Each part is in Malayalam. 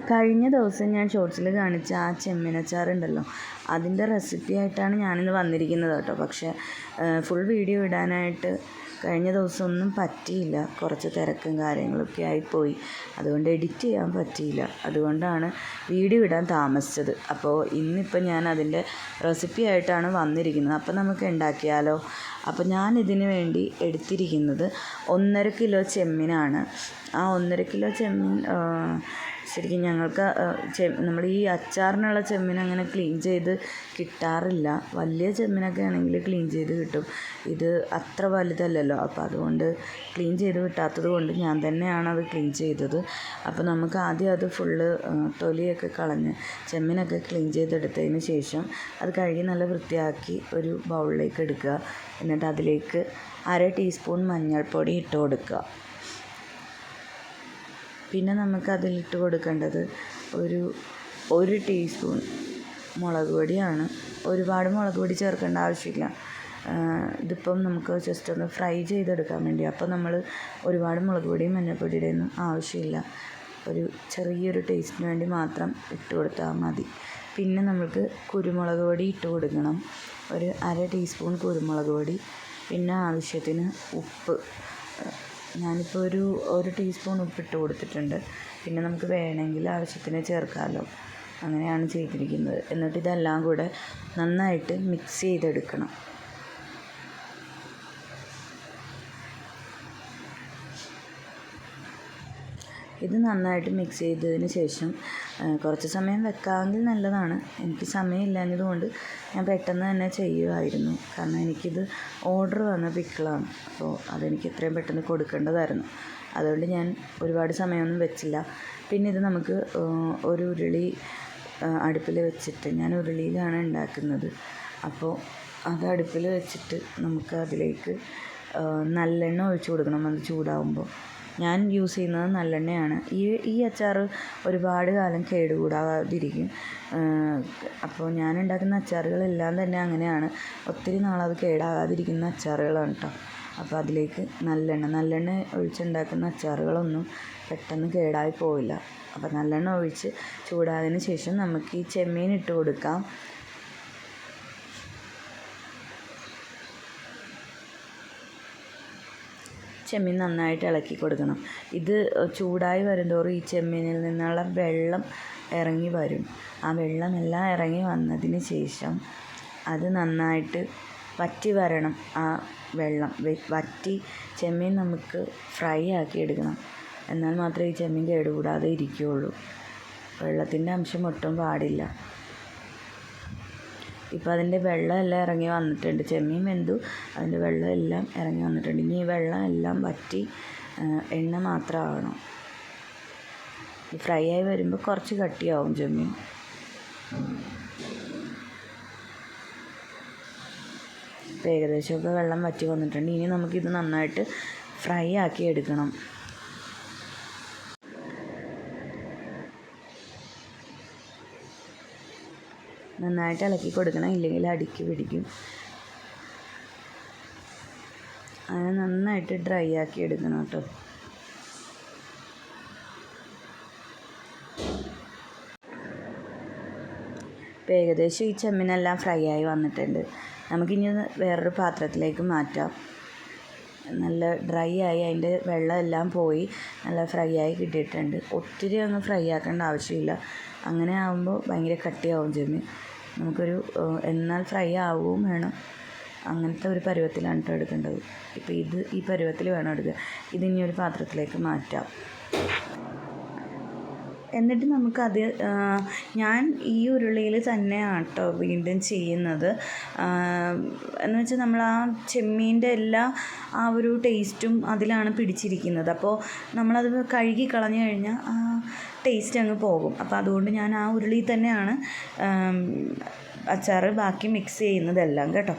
കഴിഞ്ഞ ദിവസം ഞാൻ ഷോർട്സിൽ കാണിച്ച ആ ചെമ്മീനച്ചാറുണ്ടല്ലോ, അതിൻ്റെ റെസിപ്പി ആയിട്ടാണ് ഞാനിന്ന് വന്നിരിക്കുന്നത് കേട്ടോ. പക്ഷേ ഫുൾ വീഡിയോ ഇടാനായിട്ട് കഴിഞ്ഞ ദിവസം ഒന്നും പറ്റിയില്ല. കുറച്ച് തിരക്കും കാര്യങ്ങളൊക്കെ ആയിപ്പോയി. അതുകൊണ്ട് എഡിറ്റ് ചെയ്യാൻ പറ്റിയില്ല. അതുകൊണ്ടാണ് വീഡിയോ ഇടാൻ താമസിച്ചത്. അപ്പോൾ ഇന്നിപ്പോൾ ഞാൻ അതിൻ്റെ റെസിപ്പി ആയിട്ടാണ് വന്നിരിക്കുന്നത്. അപ്പോൾ നമുക്ക് ഉണ്ടാക്കിയാലോ. അപ്പോൾ ഞാൻ ഇതിന് വേണ്ടി എടുത്തിരിക്കുന്നത് 1.5 കിലോ ചെമ്മീനാണ്. ആ 1.5 കിലോ ചെമ്മീൻ ശരിക്കും ഞങ്ങൾക്ക് നമ്മൾ ഈ അച്ചാറിനുള്ള ചെമ്മീൻ അങ്ങനെ ക്ലീൻ ചെയ്ത് കിട്ടാറില്ല. വലിയ ചെമ്മീനൊക്കെ ആണെങ്കിൽ ക്ലീൻ ചെയ്ത് കിട്ടും. ഇത് അത്ര വലുതല്ലല്ലോ. അപ്പോൾ അതുകൊണ്ട് ക്ലീൻ ചെയ്ത് കിട്ടാത്തത് കൊണ്ട് ഞാൻ തന്നെയാണ് അത് ക്ലീൻ ചെയ്തത്. അപ്പോൾ നമുക്ക് ആദ്യം അത് ഫുള്ള് തൊലിയൊക്കെ കളഞ്ഞ് ചെമ്മീനൊക്കെ ക്ലീൻ ചെയ്തെടുത്തതിന് ശേഷം അത് കഴുകി നല്ല വൃത്തിയാക്കി ഒരു ബൗളിലേക്ക് എടുക്കുക. എന്നിട്ട് അതിലേക്ക് 1/2 ടീസ്പൂൺ മഞ്ഞൾപ്പൊടി ഇട്ട് കൊടുക്കുക. പിന്നെ നമുക്ക് അതിലിട്ട് കൊടുക്കേണ്ടത് ഒരു ടീസ്പൂൺ മുളക് പൊടിയാണ്. ഒരുപാട് മുളക് പൊടി ചേർക്കേണ്ട ആവശ്യമില്ല. ഇതിപ്പം നമുക്ക് ജസ്റ്റ് ഒന്ന് ഫ്രൈ ചെയ്തെടുക്കാൻ വേണ്ടി. അപ്പോൾ നമ്മൾ ഒരുപാട് മുളക് പൊടിയും മഞ്ഞൾപ്പൊടിയുടെ ഒന്നും ആവശ്യമില്ല. ഒരു ചെറിയൊരു ടേസ്റ്റിന് വേണ്ടി മാത്രം ഇട്ട് കൊടുത്താൽ മതി. പിന്നെ നമുക്ക് കുരുമുളക് പൊടി ഇട്ട് കൊടുക്കണം. ഒരു 1/2 ടീസ്പൂൺ കുരുമുളക് പൊടി. പിന്നെ ആവശ്യത്തിന് ഉപ്പ്. ഞാനിപ്പോൾ ഒരു ടീസ്പൂൺ ഉപ്പിട്ട് കൊടുത്തിട്ടുണ്ട്. പിന്നെ നമുക്ക് വേണമെങ്കിൽ ആവശ്യത്തിന് ചേർക്കാമല്ലോ. അങ്ങനെയാണ് ചെയ്തിരിക്കുന്നത്. എന്നിട്ട് ഇതെല്ലാം കൂടെ നന്നായിട്ട് മിക്സ് ചെയ്തെടുക്കണം. ഇത് നന്നായിട്ട് മിക്സ് ചെയ്തതിന് ശേഷം കുറച്ച് സമയം വെക്കാമെങ്കിൽ നല്ലതാണ്. എനിക്ക് സമയമില്ലാഞ്ഞതുകൊണ്ട് ഞാൻ പെട്ടെന്ന് തന്നെ ചെയ്യുമായിരുന്നു. കാരണം എനിക്കിത് ഓർഡർ വന്ന പിക്കിളാണ്. അപ്പോൾ അതെനിക്ക് എത്രയും പെട്ടെന്ന് കൊടുക്കേണ്ടതായിരുന്നു. അതുകൊണ്ട് ഞാൻ ഒരുപാട് സമയമൊന്നും വെച്ചില്ല. പിന്നെ ഇത് നമുക്ക് ഒരു ഉരുളി അടുപ്പിൽ വെച്ചിട്ട്, ഞാൻ ഉരുളിയിലാണ് ഉണ്ടാക്കുന്നത്. അപ്പോൾ അത് അടുപ്പിൽ വെച്ചിട്ട് നമുക്ക് അതിലേക്ക് നല്ലെണ്ണ ഒഴിച്ച് കൊടുക്കണം. അത് ചൂടാകുമ്പോൾ ഞാൻ യൂസ് ചെയ്യുന്നത് നല്ലെണ്ണയാണ്. ഈ അച്ചാർ ഒരുപാട് കാലം കേടുകൂടാതിരിക്കും. അപ്പോൾ ഞാൻ ഉണ്ടാക്കുന്ന അച്ചാറുകളെല്ലാം തന്നെ അങ്ങനെയാണ്. ഒത്തിരി നാളത് കേടാകാതിരിക്കുന്ന അച്ചാറുകളാണ് കേട്ടോ. അപ്പോൾ അതിലേക്ക് നല്ലെണ്ണ ഒഴിച്ചുണ്ടാക്കുന്ന അച്ചാറുകളൊന്നും പെട്ടെന്ന് കേടായി പോവില്ല. അപ്പോൾ നല്ലെണ്ണ ഒഴിച്ച് ചൂടായതിന് ശേഷം നമുക്ക് ഈ ചെമ്മീൻ ഇട്ട് കൊടുക്കാം. ചെമ്മീൻ നന്നായിട്ട് ഇളക്കി കൊടുക്കണം. ഇത് ചൂടായി വരുന്തോറും ഈ ചെമ്മീനിൽ നിന്നുള്ള വെള്ളം ഇറങ്ങി വരും. ആ വെള്ളമെല്ലാം ഇറങ്ങി വന്നതിന് ശേഷം അത് നന്നായിട്ട് വറ്റി വരണം. ആ വെള്ളം വറ്റി ചെമ്മീൻ നമുക്ക് ഫ്രൈ ആക്കി എടുക്കണം. എന്നാൽ മാത്രമേ ഈ ചെമ്മീൻ കേടുകൂടാതെ ഇരിക്കുകയുള്ളൂ. വെള്ളത്തിൻ്റെ അംശം ഒട്ടും പാടില്ല. ഇപ്പോൾ അതിൻ്റെ വെള്ളം എല്ലാം ഇറങ്ങി വന്നിട്ടുണ്ട്. ചെമ്മീൻ വെന്തു, അതിൻ്റെ വെള്ളം എല്ലാം ഇറങ്ങി വന്നിട്ടുണ്ട്. ഇനി ഈ വെള്ളം എല്ലാം വറ്റി എണ്ണ മാത്രമാവണം. ഈ ഫ്രൈ ആയി വരുമ്പോൾ കുറച്ച് കട്ടിയാവും ചെമ്മീൻ. ഇപ്പോൾ ഏകദേശമൊക്കെ വെള്ളം വറ്റി വന്നിട്ടുണ്ട്. ഇനി നമുക്കിത് നന്നായിട്ട് ഫ്രൈ ആക്കി എടുക്കണം. നന്നായിട്ട് ഇളക്കി കൊടുക്കണം, ഇല്ലെങ്കിൽ അടിക്ക് പിടിക്കും. അങ്ങനെ നന്നായിട്ട് ഡ്രൈ ആക്കി എടുക്കണം കേട്ടോ. ഇപ്പോൾ ഏകദേശം ഈ ചെമ്മീനെല്ലാം ഫ്രൈ ആയി വന്നിട്ടുണ്ട്. നമുക്കിനി വേറൊരു പാത്രത്തിലേക്ക് മാറ്റാം. നല്ല ഡ്രൈ ആയി, അതിൻ്റെ വെള്ളം എല്ലാം പോയി നല്ല ഫ്രൈ ആയി കിട്ടിയിട്ടുണ്ട്. ഒത്തിരി അങ്ങ് ഫ്രൈ ആക്കേണ്ട ആവശ്യമില്ല. അങ്ങനെ ആകുമ്പോൾ ഭയങ്കര കട്ടിയാവും ചെമ്മീൻ. നമുക്കൊരു എന്നാൽ ഫ്രൈ ആവുകയും വേണം. അങ്ങനത്തെ ഒരു പരുവത്തിലാണ് കേട്ടോ എടുക്കേണ്ടത്. ഇപ്പോൾ ഈ പരുവത്തിൽ വേണം എടുക്കുക. ഇതിനി ഒരു പാത്രത്തിലേക്ക് മാറ്റാം. എന്നിട്ട് നമുക്കത് ഞാൻ ഈ ഉരുളിയിൽ തന്നെയാണ് കേട്ടോ വീണ്ടും ചെയ്യുന്നത്. എന്ന് വെച്ചാൽ നമ്മൾ ആ ചെമ്മീൻ്റെ എല്ലാ ആ ഒരു ടേസ്റ്റും അതിലാണ് പിടിച്ചിരിക്കുന്നത്. അപ്പോൾ നമ്മളത് കഴുകി കളഞ്ഞു കഴിഞ്ഞാൽ ആ ടേസ്റ്റ് അങ്ങ് പോകും. അപ്പോൾ അതുകൊണ്ട് ഞാൻ ആ ഉരുളിയിൽ തന്നെയാണ് അച്ചാർ ബാക്കി മിക്സ് ചെയ്യുന്നതെല്ലാം കേട്ടോ.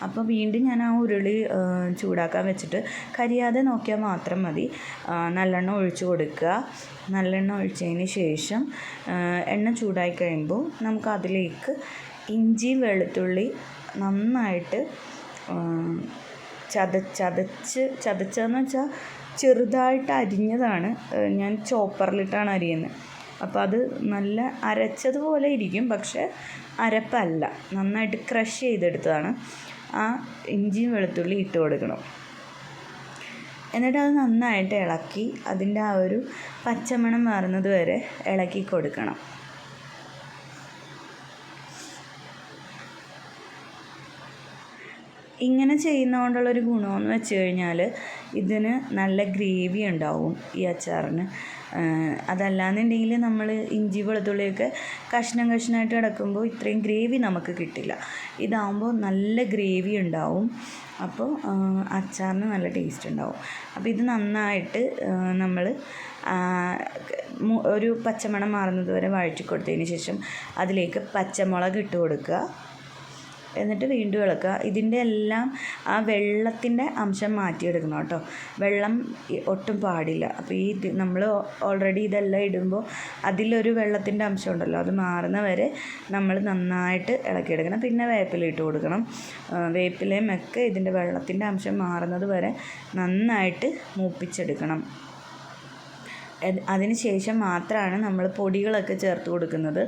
അപ്പോൾ വീണ്ടും ഞാൻ ആ ഉരുളി ചൂടാക്കാൻ വെച്ചിട്ട് കരിയാതെ നോക്കിയാൽ മാത്രം മതി. നല്ലെണ്ണ ഒഴിച്ച് കൊടുക്കുക. നല്ലെണ്ണ ഒഴിച്ചതിന് ശേഷം എണ്ണ ചൂടായി കഴിയുമ്പോൾ നമുക്ക് അതിലേക്ക് ഇഞ്ചി വെളുത്തുള്ളി നന്നായിട്ട് ചതച്ചതെന്ന് വെച്ചാൽ ചെറുതായിട്ട് അരിഞ്ഞതാണ്. ഞാൻ ചോപ്പറിലിട്ടാണ് അരിയുന്നത്. അപ്പോൾ അത് നല്ല അരച്ചതുപോലെ ഇരിക്കും, പക്ഷേ അരപ്പല്ല, നന്നായിട്ട് ക്രഷ് ചെയ്തെടുത്തതാണ്. ആ ഇഞ്ചിയും വെളുത്തുള്ളി ഇട്ട് കൊടുക്കണം. എന്നിട്ട് അത് നന്നായിട്ട് ഇളക്കി അതിൻ്റെ ആ ഒരു പച്ചമണം മാറുന്നത് വരെ ഇളക്കി കൊടുക്കണം. ഇങ്ങനെ ചെയ്യുന്നതുകൊണ്ടുള്ളൊരു ഗുണമെന്ന് വെച്ച് കഴിഞ്ഞാൽ ഇതിന് നല്ല ഗ്രേവി ഉണ്ടാവും ഈ അച്ചാറിന്. അതല്ലാന്നുണ്ടെങ്കിൽ നമ്മൾ ഇഞ്ചി വെളുത്തുള്ളിയൊക്കെ കഷ്ണം കഷ്ണമായിട്ട് കിടക്കുമ്പോൾ ഇത്രയും ഗ്രേവി നമുക്ക് കിട്ടില്ല. ഇതാകുമ്പോൾ നല്ല ഗ്രേവി ഉണ്ടാവും, അപ്പോൾ അച്ചാറിന് നല്ല ടേസ്റ്റ് ഉണ്ടാവും. അപ്പോൾ ഇത് നന്നായിട്ട് നമ്മൾ ഒരു പച്ചമണം മാറുന്നത് വരെ വഴറ്റി കൊടുത്തതിന് ശേഷം അതിലേക്ക് പച്ചമുളക് ഇട്ട് കൊടുക്കുക. എന്നിട്ട് വീണ്ടും ഇളക്കുക. ഇതിൻ്റെ എല്ലാം ആ വെള്ളത്തിൻ്റെ അംശം മാറ്റിയെടുക്കണം കേട്ടോ. വെള്ളം ഒട്ടും പാടില്ല. അപ്പോൾ ഈ നമ്മൾ ഓൾറെഡി ഇതെല്ലാം ഇടുമ്പോൾ അതിലൊരു വെള്ളത്തിൻ്റെ അംശം ഉണ്ടല്ലോ, അത് മാറുന്ന വരെ നമ്മൾ നന്നായിട്ട് ഇളക്കിയെടുക്കണം. പിന്നെ വേപ്പില ഇട്ട് കൊടുക്കണം. വേപ്പിലയും ഒക്കെ ഇതിൻ്റെ വെള്ളത്തിൻ്റെ അംശം മാറുന്നത് വരെ നന്നായിട്ട് മൂപ്പിച്ചെടുക്കണം. അതിന് ശേഷം മാത്രമാണ് നമ്മൾ പൊടികളൊക്കെ ചേർത്ത് കൊടുക്കുന്നത്.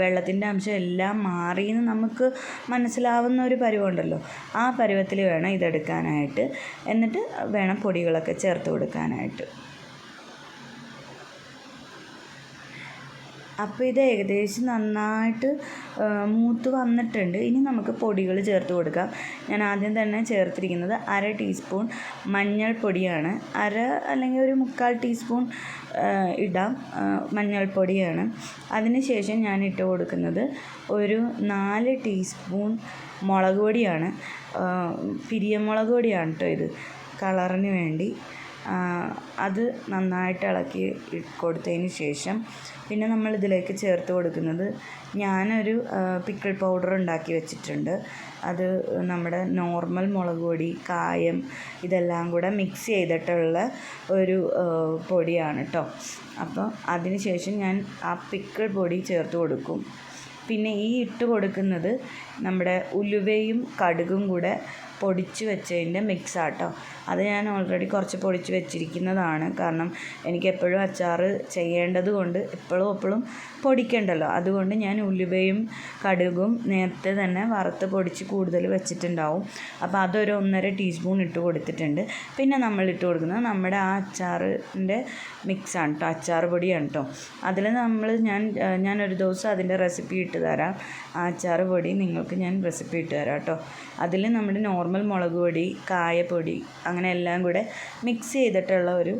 വെള്ളത്തിൻ്റെ അംശം എല്ലാം മാറിയെന്ന് നമുക്ക് മനസ്സിലാവുന്ന ഒരു പരുവമുണ്ടല്ലോ, ആ പരുവത്തിൽ വേണം ഇതെടുക്കാനായിട്ട്. എന്നിട്ട് വേണം പൊടികളൊക്കെ ചേർത്ത് കൊടുക്കാനായിട്ട്. അപ്പോൾ ഇത് ഏകദേശം നന്നായിട്ട് മൂത്ത് വന്നിട്ടുണ്ട്. ഇനി നമുക്ക് പൊടികൾ ചേർത്ത് കൊടുക്കാം. ഞാൻ ആദ്യം തന്നെ ചേർത്തിരിക്കുന്നത് 1/2 ടീസ്പൂൺ മഞ്ഞൾപ്പൊടിയാണ്. അല്ലെങ്കിൽ ഒരു 1/4 ടീസ്പൂൺ ഇടാം മഞ്ഞൾപ്പൊടിയാണ്. അതിനുശേഷം ഞാൻ ഇട്ട് കൊടുക്കുന്നത് ഒരു 4 ടീസ്പൂൺ മുളക് പൊടിയാണ്. പിരിയമുളക് പൊടിയാണ് കേട്ടോ ഇത്, കളറിന് വേണ്ടി. അത് നന്നായിട്ട് ഇളക്കി കൊടുത്തതിന് ശേഷം പിന്നെ നമ്മൾ ഇതിലേക്ക് ചേർത്ത് കൊടുക്കുന്നത്, ഞാനൊരു പിക്കിൾ പൗഡർ ഉണ്ടാക്കി വെച്ചിട്ടുണ്ട്. അത് നമ്മുടെ നോർമൽ മുളക് പൊടി, കായം ഇതെല്ലാം കൂടെ മിക്സ് ചെയ്തിട്ടുള്ള ഒരു പൊടിയാണ് കേട്ടോ. അപ്പോൾ അതിന് ശേഷം ഞാൻ ആ പിക്കിൾ പൊടി ചേർത്ത് കൊടുക്കും. പിന്നെ ഈ ഇട്ട് കൊടുക്കുന്നത് നമ്മുടെ ഉലുവയും കടുകും കൂടെ പൊടിച്ച് വെച്ചതിൻ്റെ മിക്സാട്ടോ. അത് ഞാൻ ഓൾറെഡി കുറച്ച് പൊടിച്ച് വെച്ചിരിക്കുന്നതാണ്. കാരണം എനിക്ക് എപ്പോഴും അച്ചാർ ചെയ്യേണ്ടത് കൊണ്ട് എപ്പോഴും പൊടിക്കണ്ടല്ലോ. അതുകൊണ്ട് ഞാൻ ഉലുവയും കടുകും നേരത്തെ തന്നെ വറുത്ത് പൊടിച്ച് കൂടുതൽ വെച്ചിട്ടുണ്ടാവും. അപ്പോൾ അതൊരു 1.5 ടീസ്പൂൺ ഇട്ട് കൊടുത്തിട്ടുണ്ട്. പിന്നെ നമ്മൾ ഇട്ട് കൊടുക്കുന്നത് നമ്മുടെ ആ അച്ചാറിൻ്റെ മിക്സാണ് കേട്ടോ, അച്ചാർ പൊടിയാണ് കേട്ടോ. അതിൽ ഞാനൊരു ദിവസം അതിൻ്റെ റെസിപ്പി ഇട്ട് തരാം. ആ അച്ചാർ പൊടി നിങ്ങൾക്ക് ഞാൻ റെസിപ്പി ഇട്ട് തരാം കേട്ടോ. അതിൽ നമ്മുടെ നോർമൽ മുളക് പൊടി, കായപ്പൊടി അങ്ങനെ എല്ലാം കൂടെ മിക്സ് ചെയ്തിട്ടുള്ള ഒരു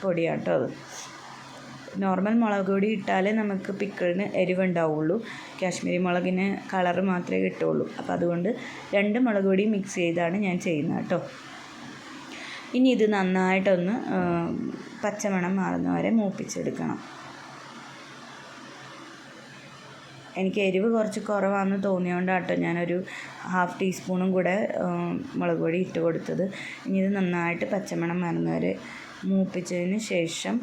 പൊടിയാണ് കേട്ടോ അത്. നോർമൽ മുളക് പൊടി ഇട്ടാലേ നമുക്ക് പിക്കിളിന് എരിവുണ്ടാവുള്ളൂ. കാശ്മീരി മുളകിന് കളറ് മാത്രമേ കിട്ടുള്ളൂ. അപ്പോൾ അതുകൊണ്ട് 2 മുളക് പൊടി മിക്സ് ചെയ്താണ് ഞാൻ ചെയ്യുന്നത് കേട്ടോ. ഇനി ഇത് നന്നായിട്ടൊന്ന് പച്ചമണം മാറുന്നവരെ മൂപ്പിച്ചെടുക്കണം. എനിക്ക് എരിവ് കുറച്ച് കുറവാണെന്ന് തോന്നിയോണ്ടാട്ടോ ഞാനൊരു 1/2 ടീസ്പൂണും കൂടെ മുളക് പൊടി ഇട്ട് കൊടുത്തത്. ഇനി ഇത് നന്നായിട്ട് പച്ചമണം മാറുന്നവരെ മൂപ്പിച്ചതിന് ശേഷം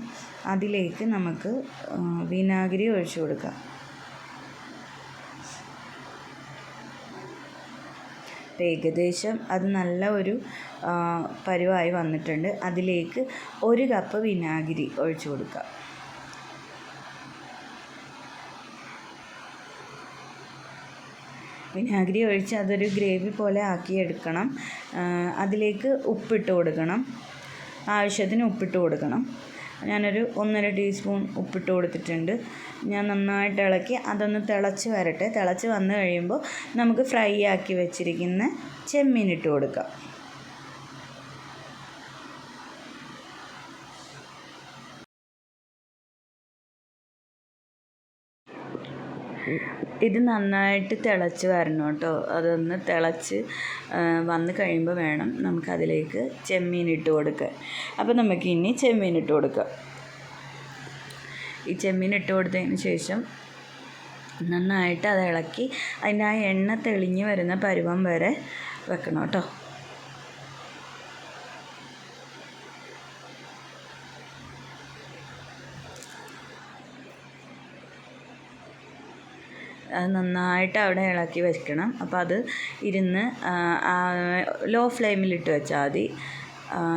അതിലേക്ക് നമുക്ക് വിനാഗിരി ഒഴിച്ചു കൊടുക്കാം. ഏകദേശം അത് നല്ല ഒരു പരുവായി വന്നിട്ടുണ്ട്. അതിലേക്ക് 1 കപ്പ് വിനാഗിരി ഒഴിച്ചു കൊടുക്കാം. വിനാഗിരി ഒഴിച്ച് അതൊരു ഗ്രേവി പോലെ ആക്കിയെടുക്കണം. അതിലേക്ക് ഉപ്പിട്ട് കൊടുക്കണം, ആവശ്യത്തിന് ഉപ്പിട്ട് കൊടുക്കണം. ഞാനൊരു 1.5 ടീസ്പൂൺ ഉപ്പിട്ട് കൊടുത്തിട്ടുണ്ട്. ഞാൻ നന്നായിട്ട് ഇളക്കി അതൊന്ന് തിളച്ച് വരട്ടെ. തിളച്ച് വന്നു കഴിയുമ്പോൾ നമുക്ക് ഫ്രൈ ആക്കി വെച്ചിരിക്കുന്ന ചെമ്മീൻ ഇട്ട് കൊടുക്കാം. ഇത് നന്നായിട്ട് തിളച്ച് വരണം കേട്ടോ. അതൊന്ന് തിളച്ച് വന്ന് കഴിയുമ്പോൾ വേണം നമുക്കതിലേക്ക് ചെമ്മീൻ ഇട്ട് കൊടുക്കാൻ. അപ്പോൾ നമുക്കിനി ചെമ്മീൻ ഇട്ട് കൊടുക്കാം. ഈ ചെമ്മീൻ ഇട്ട് കൊടുത്തതിന് ശേഷം നന്നായിട്ട് അത് ഇളക്കി അതിൻ്റെ ആ എണ്ണ തെളിഞ്ഞ് വരുന്ന പരുവം വരെ വെക്കണം കേട്ടോ. അത് നന്നായിട്ട് അവിടെ ഇളക്കി വെക്കണം. അപ്പോൾ അത് ഇരുന്ന് ലോ ഫ്ലെയിമിലിട്ട് വെച്ചാൽ മതി.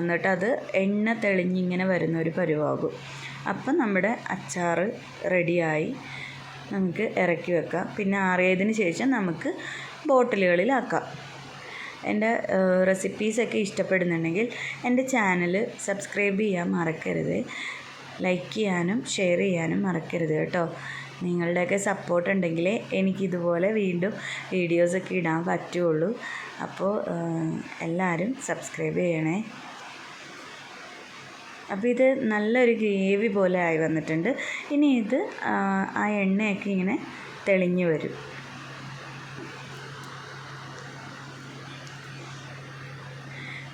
എന്നിട്ടത് എണ്ണ തെളിഞ്ഞിങ്ങനെ വരുന്ന ഒരു പരുവാകും. അപ്പം നമ്മുടെ അച്ചാർ റെഡിയായി. നമുക്ക് ഇറക്കി വെക്കാം. പിന്നെ ആറിയതിന് ശേഷം നമുക്ക് ബോട്ടിലുകളിലാക്കാം. എൻ്റെ റെസിപ്പീസൊക്കെ ഇഷ്ടപ്പെടുന്നുണ്ടെങ്കിൽ എൻ്റെ ചാനൽ സബ്സ്ക്രൈബ് ചെയ്യാൻ മറക്കരുത്. ലൈക്ക് ചെയ്യാനും ഷെയർ ചെയ്യാനും മറക്കരുത് കേട്ടോ. നിങ്ങളുടെയൊക്കെ സപ്പോർട്ട് ഉണ്ടെങ്കിലേ എനിക്കിതുപോലെ വീണ്ടും വീഡിയോസൊക്കെ ഇടാൻ പറ്റുള്ളൂ. അപ്പോൾ എല്ലാവരും സബ്സ്ക്രൈബ് ചെയ്യണേ. അപ്പോൾ ഇത് നല്ലൊരു ഗ്രേവി പോലെ ആയി വന്നിട്ടുണ്ട്. ഇനി ഇത് ആ എണ്ണയൊക്കെ ഇങ്ങനെ തെളിഞ്ഞു വരും.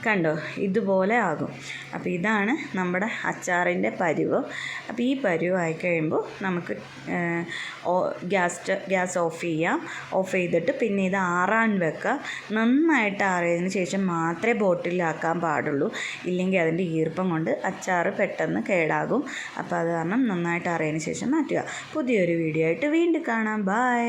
കണ്ടോ, ഇതുപോലെ ആകും. അപ്പോൾ ഇതാണ് നമ്മുടെ അച്ചാറിൻ്റെ പരുവം. അപ്പോൾ ഈ പരുവമായി കഴിയുമ്പോൾ നമുക്ക് ഗ്യാസ് ഓഫ് ചെയ്യാം. ഓഫ് ചെയ്തിട്ട് പിന്നെ ഇത് ആറാൻ വെക്കാം. നന്നായിട്ട് ആറിയതിന് ശേഷം മാത്രമേ ബോട്ടിലാക്കാൻ പാടുള്ളൂ. ഇല്ലെങ്കിൽ അതിൻ്റെ ഈർപ്പം കൊണ്ട് അച്ചാർ പെട്ടെന്ന് കേടാകും. അപ്പോൾ അത് കാരണം നന്നായിട്ട് ആറിയതിന് ശേഷം മാറ്റുക. പുതിയൊരു വീഡിയോ ആയിട്ട് വീണ്ടും കാണാം. ബൈ.